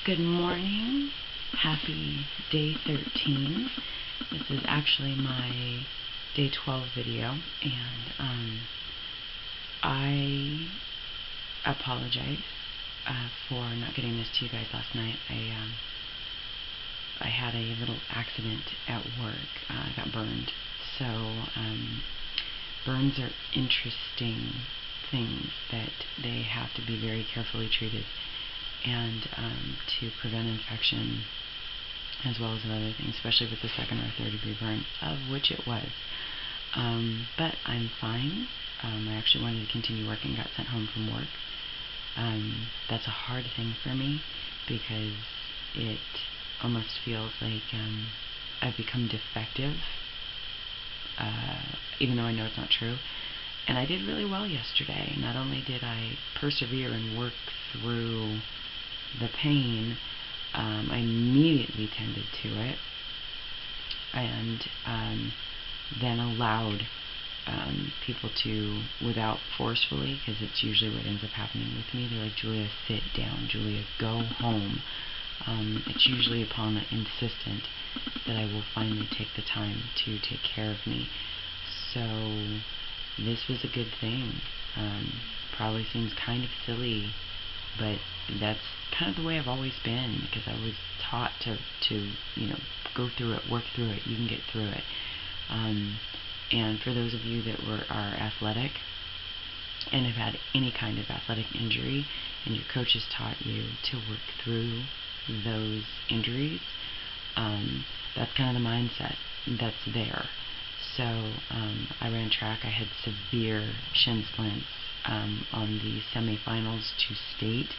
Good morning. Happy day 13. This is actually my day 12 video, and I apologize for not getting this to you guys last night. I had a little accident at work. I got burned. So burns are interesting things that they have to be very carefully treated, and to prevent infection, as well as other things, especially if it's a second or third degree burn, of which it was. But I'm fine. I actually wanted to continue working, got sent home from work. That's a hard thing for me because it almost feels like I've become defective, even though I know it's not true. And I did really well yesterday. Not only did I persevere and work through the pain, I immediately tended to it, and then allowed people to, without forcefully, because it's usually what ends up happening with me, they're like, Julia, sit down, Julia, go home. It's usually upon an insistent that I will finally take the time to take care of me. So this was a good thing. Probably seems kind of silly, but that's kind of the way I've always been, because I was taught to go through it, work through it, you can get through it. And for those of you that are athletic and have had any kind of athletic injury, and your coaches taught you to work through those injuries, that's kind of the mindset that's there. So I ran track. I had severe shin splints on the semifinals to state.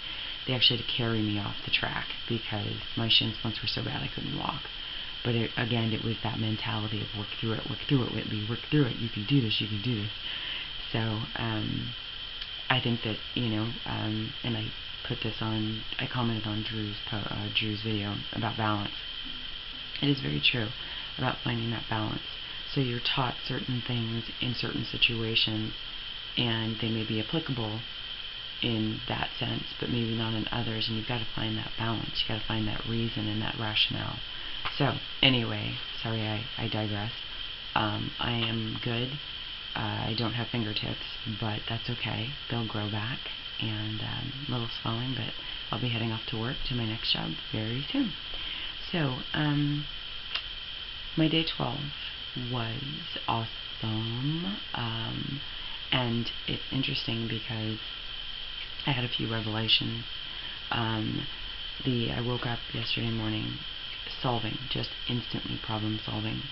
They actually had to carry me off the track because my shin splints were so bad I couldn't walk. But again, it was that mentality of work through it, Whitley, work through it. You can do this, you can do this. So I think that, and I put this on, I commented on Drew's video about balance. It is very true about finding that balance. So you're taught certain things in certain situations, and they may be applicable in that sense, but maybe not in others, and you've got to find that balance. You've got to find that reason and that rationale. So, anyway, sorry I digress. I am good. I don't have fingertips, but that's okay. They'll grow back, and a little swelling, but I'll be heading off to work to my next job very soon. So, my day 12 was awesome, and it's interesting because I had a few revelations. I woke up yesterday morning solving, just instantly problem solving,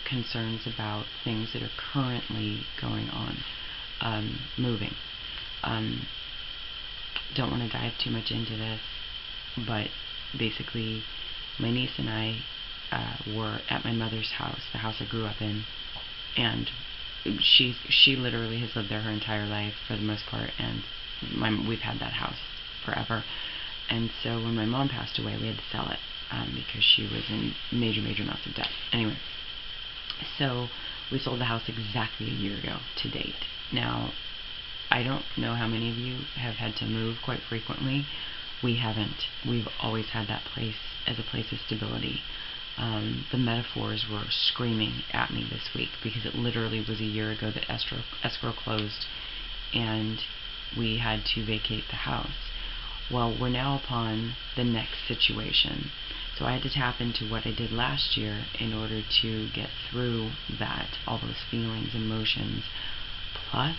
concerns about things that are currently going on, moving. Don't want to dive too much into this, but basically my niece and I were at my mother's house, the house I grew up in, and she literally has lived there her entire life for the most part, and we've had that house forever. And so when my mom passed away, we had to sell it because she was in major amounts of debt. Anyway, so we sold the house exactly a year ago to date. Now, I don't know how many of you have had to move quite frequently. We haven't. We've always had that place as a place of stability. The metaphors were screaming at me this week because it literally was a year ago that escrow closed and we had to vacate the house. Well, we're now upon the next situation. So I had to tap into what I did last year in order to get through that, all those feelings, emotions, plus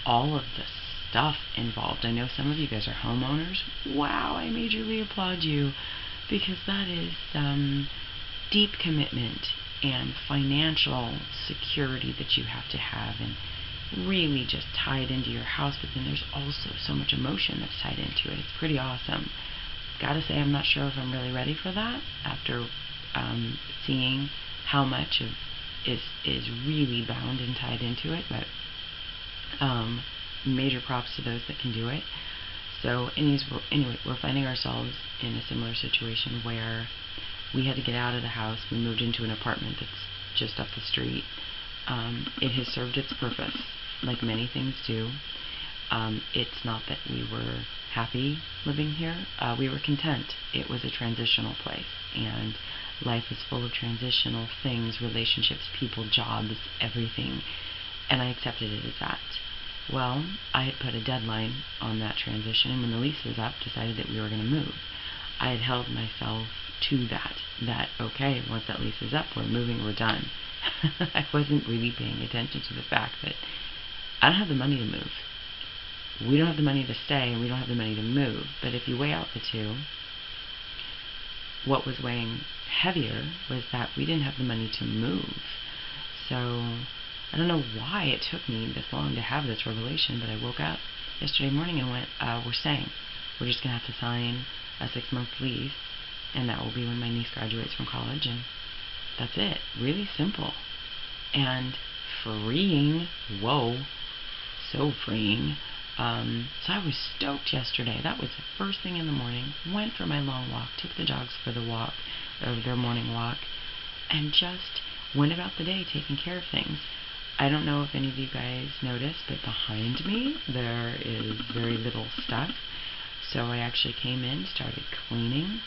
all of the stuff involved. I know some of you guys are homeowners. Wow, I majorly applaud you, because that is deep commitment and financial security that you have to have, and really just tied into your house, but then there's also so much emotion that's tied into it. It's pretty awesome. Gotta say, I'm not sure if I'm really ready for that after seeing how much of is really bound and tied into it, but major props to those that can do it. So anyway, we're finding ourselves in a similar situation where we had to get out of the house. We moved into an apartment that's just up the street. It has served its purpose, like many things do. It's not that we were happy living here. We were content. It was a transitional place, and life is full of transitional things, relationships, people, jobs, everything, and I accepted it as that. Well, I had put a deadline on that transition, and when the lease was up, decided that we were going to move. I had held myself to that, okay, once that lease is up, we're moving, we're done. I wasn't really paying attention to the fact that I don't have the money to move. We don't have the money to stay, and we don't have the money to move. But if you weigh out the two, what was weighing heavier was that we didn't have the money to move. So I don't know why it took me this long to have this revelation, but I woke up yesterday morning and went, we're staying. We're just going to have to sign a 6-month lease, and that will be when my niece graduates from college, and that's it. Really simple. And freeing. Whoa. So freeing. So I was stoked yesterday. That was the first thing in the morning. Went for my long walk, took the dogs for the walk, or their morning walk, and just went about the day taking care of things. I don't know if any of you guys noticed, but behind me there is very little stuff. So I actually came in, started cleaning,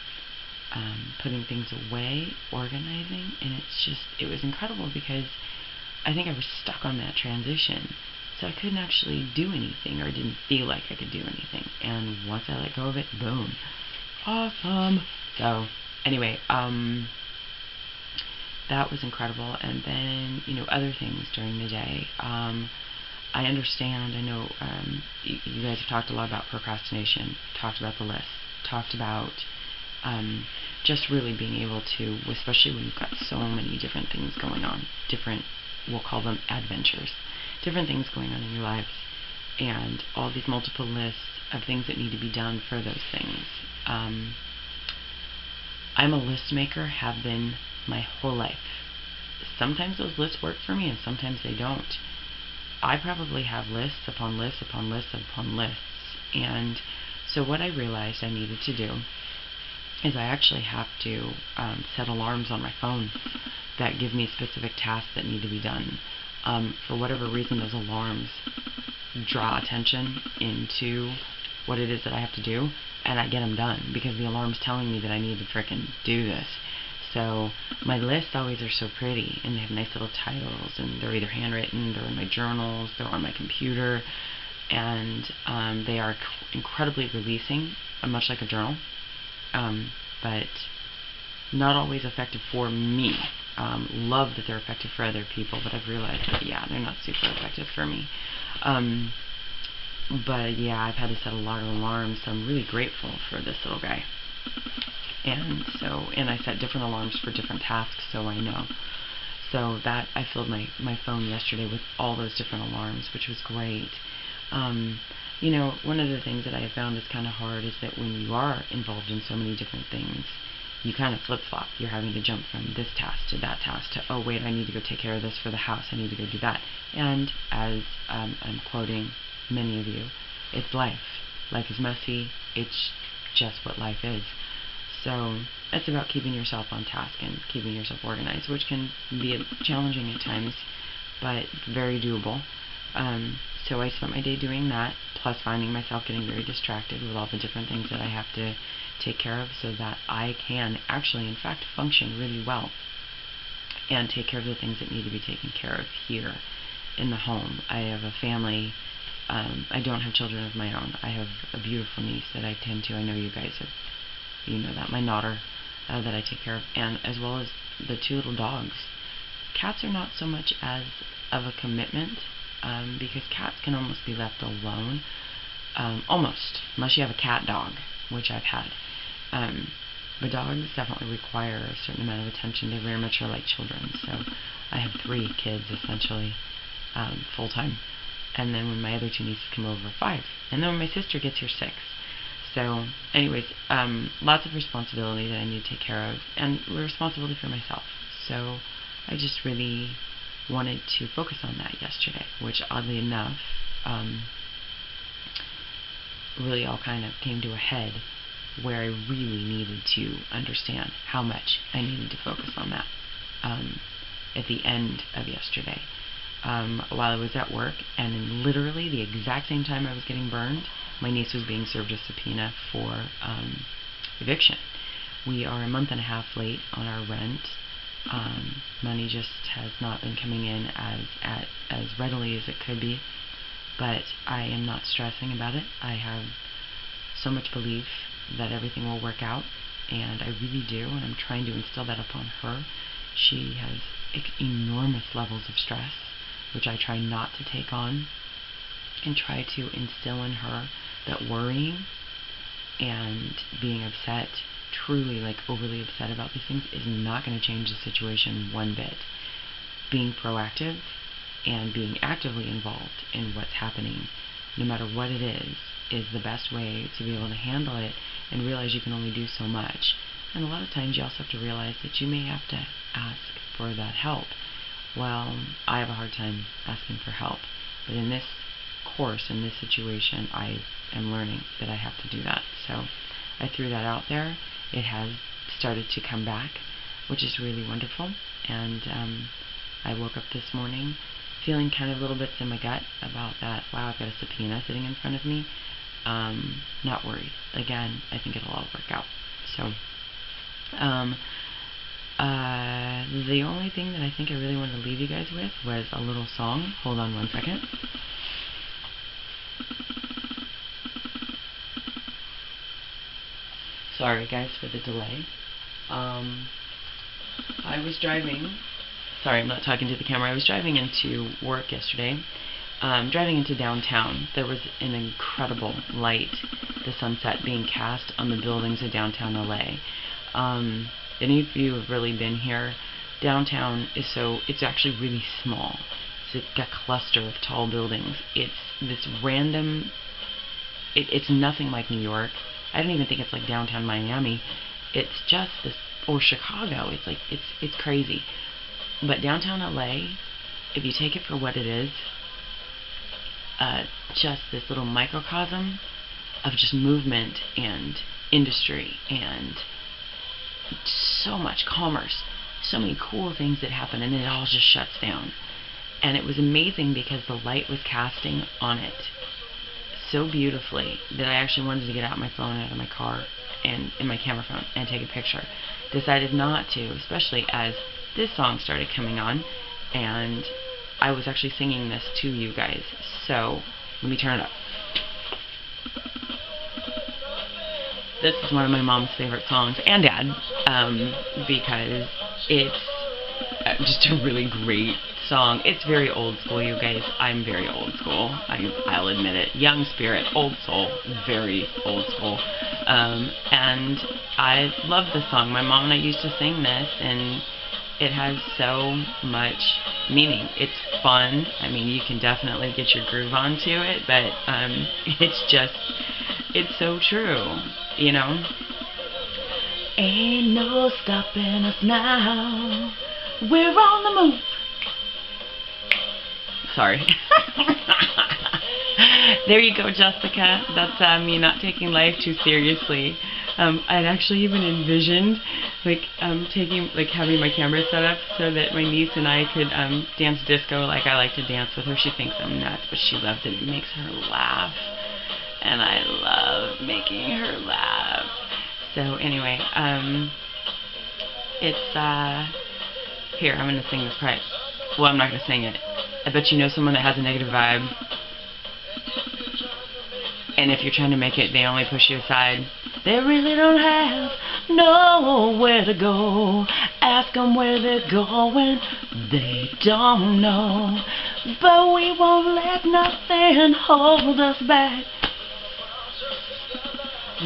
putting things away, organizing, and it was incredible because I think I was stuck on that transition. So I couldn't actually do anything, or didn't feel like I could do anything. And once I let go of it, boom. Awesome. So anyway, that was incredible. And then, other things during the day. I understand, I know you guys have talked a lot about procrastination, talked about the list, talked about just really being able to, especially when you've got so many different things going on, we'll call them adventures, different things going on in your lives, and all these multiple lists of things that need to be done for those things. I'm a list maker, have been my whole life. Sometimes those lists work for me and sometimes they don't. I probably have lists upon lists upon lists upon lists, and so what I realized I needed to do is I actually have to set alarms on my phone that give me specific tasks that need to be done. For whatever reason, those alarms draw attention into what it is that I have to do, and I get them done because the alarm's telling me that I need to frickin' do this. So my lists always are so pretty, and they have nice little titles, and they're either handwritten, they're in my journals, they're on my computer, and they are incredibly releasing, much like a journal, but not always effective for me. Love that they're effective for other people, but I've realized that, they're not super effective for me. But yeah, I've had to set a lot of alarms, so I'm really grateful for this little guy. And I set different alarms for different tasks, so I know. So that, I filled my phone yesterday with all those different alarms, which was great. One of the things that I have found is kind of hard is that when you are involved in so many different things, you kind of flip-flop. You're having to jump from this task to that task to, oh wait, I need to go take care of this for the house, I need to go do that. And as I'm quoting many of you, it's life. Life is messy. It's just what life is. So it's about keeping yourself on task and keeping yourself organized, which can be challenging at times, but very doable. So I spent my day doing that, plus finding myself getting very distracted with all the different things that I have to take care of so that I can actually, in fact, function really well and take care of the things that need to be taken care of here in the home. I have a family. I don't have children of my own. I have a beautiful niece that I tend to. I know you guys have, that. My daughter that I take care of, and as well as the 2 little dogs. Cats are not so much as of a commitment, because cats can almost be left alone. Almost, unless you have a cat dog, which I've had. But dogs definitely require a certain amount of attention. They very much are like children. So I have 3 kids, essentially, full-time. And then when my other 2 nieces come over, 5. And then when my sister gets here, 6. So anyways, lots of responsibility that I need to take care of, and responsibility for myself. So I just really wanted to focus on that yesterday, which oddly enough, really all kind of came to a head where I really needed to understand how much I needed to focus on that at the end of yesterday. While I was at work, and in literally the exact same time I was getting burned, my niece was being served a subpoena for eviction. We are a month and a half late on our rent. Money just has not been coming in as readily as it could be, but I am not stressing about it. I have so much belief that everything will work out, and I really do, and I'm trying to instill that upon her. She has enormous levels of stress, which I try not to take on, and try to instill in her that worrying and being upset, truly like overly upset about these things, is not going to change the situation one bit. Being proactive and being actively involved in what's happening, no matter what it is the best way to be able to handle it, and realize you can only do so much. And a lot of times you also have to realize that you may have to ask for that help. Well, I have a hard time asking for help, but in this course, in this situation, I am learning that I have to do that. So I threw that out there. It has started to come back, which is really wonderful. And I woke up this morning feeling kind of little bits in my gut about that. Wow, I've got a subpoena sitting in front of me. Not worried. Again, I think it'll all work out. So the only thing that I think I really wanted to leave you guys with was a little song. Hold on one second. Sorry guys for the delay. I was driving, sorry I'm not talking to the camera, I was driving into work yesterday, driving into downtown. There was an incredible light, the sunset being cast on the buildings of downtown LA. Any of you have really been here, downtown is it's actually really small. So it's got a cluster of tall buildings. It's this random, it's nothing like New York. I don't even think it's like downtown Miami. It's just this, or Chicago. It's like, it's crazy. But downtown LA, if you take it for what it is, just this little microcosm of just movement and industry and so much commerce, so many cool things that happen, and then it all just shuts down. And it was amazing because the light was casting on it so beautifully that I actually wanted to get out my phone out of my car and in my camera phone and take a picture. Decided not to, especially as this song started coming on, and I was actually singing this to you guys. So let me turn it up. This is one of my mom's favorite songs, and Dad, because it's just a really great song. It's very old school, you guys. I'm very old school. I'll admit it. Young spirit, old soul, very old school. And I love this song. My mom and I used to sing this, and it has so much meaning. It's fun. I mean, you can definitely get your groove onto it, but it's so true, you know? Ain't no stopping us now. We're on the move. Sorry. There you go, Jessica. That's me not taking life too seriously. I'd actually even envisioned having my camera set up so that my niece and I could dance disco like I like to dance with her. She thinks I'm nuts, but she loves it. It makes her laugh, and I love making her laugh. So anyway, it's here, I'm gonna sing this part. Well, I'm not gonna sing it. I bet you know someone that has a negative vibe, and if you're trying to make it, they only push you aside. They really don't have nowhere to go. Ask them where they're going, they don't know. But we won't let nothing hold us back.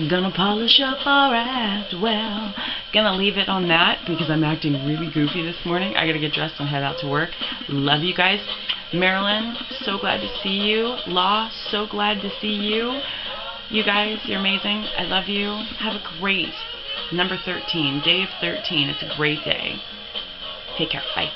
Gonna polish up our act well. Gonna leave it on that because I'm acting really goofy this morning. I gotta get dressed and head out to work. Love you guys. Marilyn, so glad to see you. Law, so glad to see you. You guys, you're amazing. I love you. Have a great number 13, day of 13. It's a great day. Take care. Bye.